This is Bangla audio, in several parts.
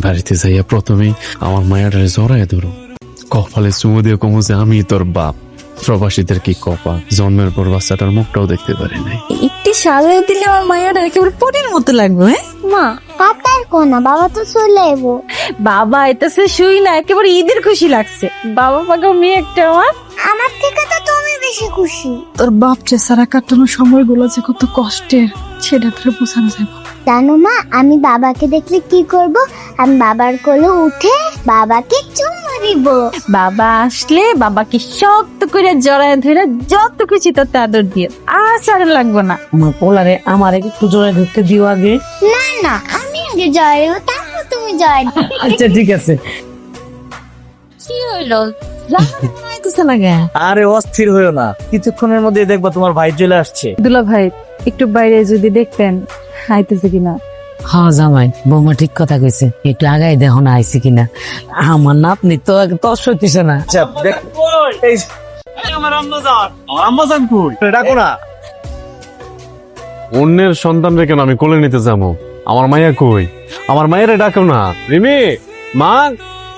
বাড়িতে যাইয়া প্রথমেই আমার মায়াটারে জড়াইয়া ধরো, কপালে চুমু দিয়ে কমু যে আমি তোর বাপ। প্রবাসীদের কি কপাল, জন্মের পর বাচ্চাটার মুখটাও দেখতে পারি নাই। একটি সাজায় দিলে আমার মায়াটা একেবারে পরীর মতো লাগবে। হ্যাঁ মা কাতার কোনা, বাবা তো চলে এবো। বাবা এটাছে শুই না, একেবারে ঈদের খুশি লাগছে। বাবা পাকা মেয়ে একটা আমার থেকে তো তুমি বেশি খুশি। তোর বাপকে সারা কাটানো সময়গুলো যে কত কষ্টের সেটা তোর বোঝানো যাবে। জানো মা, আমি বাবাকে দেখলে কি করব? আমি বাবার কোলে উঠে বাবাকে চুমু দিব। বাবা আসলে বাবাকে শক্ত করে জড়ায় ধরে যত খুশি তত আদর দিয়ে, আর ছাড়া লাগবে না। আমার পোলারে আমার একটু জোরে ঢুকতে দিও আগে। না না, আমি আগে জয় দেবো, তারপর তুমি জয় দিও। আচ্ছা ঠিক আছে। কি হইলো জানাইতেছে না গে? আরে অস্থির হইও না, কিছুক্ষণের মধ্যে দেখবা তোমার ভাই চলে আসছে। দুলা ভাই একটু বাইরে যদি দেখতেন আইতেছে কিনা। হ্যাঁ জামাই, বৌমা ঠিক কথা কইছে, একটু আগাই দেখো না আইছে কিনা। আমার নাতনি তো তস হইতেছে না। আচ্ছা দেখ, এই আমার আম্মাজান কই? ডাকো না। অন্যের সন্তানরে কেন আমি কোলে নিতে যাবো? আমার মায়া কই? আমার মায়েরে ডাকো না। রিমি, মা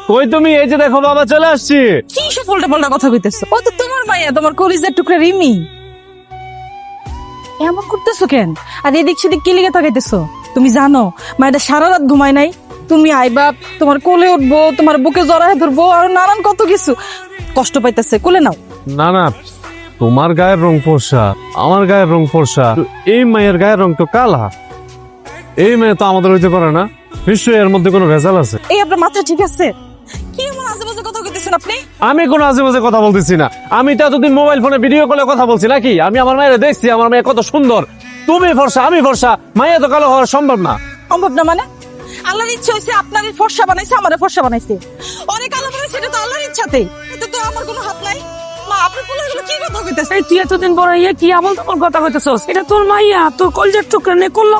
কই তুমি? এই যে দেখো বাবা চলে আসছি। কি সব উল্টা পাল্টা কথা কইতেছো? ও তো তোমার মাইয়া, তোমার কলিজার টুকরা রিমি। এমন করতেছো কেন? আর এদিক সেদিক কি লিগে তাকাইতেছো? তুমি জানো মায়েরা সারা রাত ঘুমায় নাই? তুমি আইবা, তোমার কোলে উঠবো, তোমার বুকে জড়ায় ধরবো, আর নানান কত কিছু। কষ্ট পাইতেছে, কোলে নাও। না না, তোমার গায়ের রং ফর্সা, আমার গায়ের রং ফর্সা, এই মায়ের গায়ের রং তো কালা। এই মেয়ে তো আমাদের হইতে পারে না, নিশ্চয়ই এর মধ্যে কোনো ভেজাল আছে। এই আপনার মাথা ঠিক আছে? কি এমন আজেবাজে কথা কইতেছেন আপনি? আমি কোনো আজে বাজে কথা বলতেছি না। আমি তো এতদিন মোবাইল ফোনে ভিডিও কলে কথা বলছি নাকি? আমি আমার মায়ের দেখছি, আমার মেয়ে কত সুন্দর। তুমি ফর্সা, আমি ফর্সা, মাইয়া তো কালো হওয়া সম্ভব না। সম্ভব না মানে? আল্লাহর ইচ্ছা হইছে আপনারই ফর্সা বানাইছে, আমারে ফর্সা বানাইছে। অনেক আলো বানাইছে, এটা তো আল্লাহর ইচ্ছাতে। এটা তো আমার কোনো হাত নাই। মা আপনি কোলে এগুলো কি কথা কইতেছেন? তুই এতদিন বড় ইয়ে কি আমল তোমার কথা কইতেছস? এটা তোর মাইয়া, তোর কলজার টুকরা নে করলো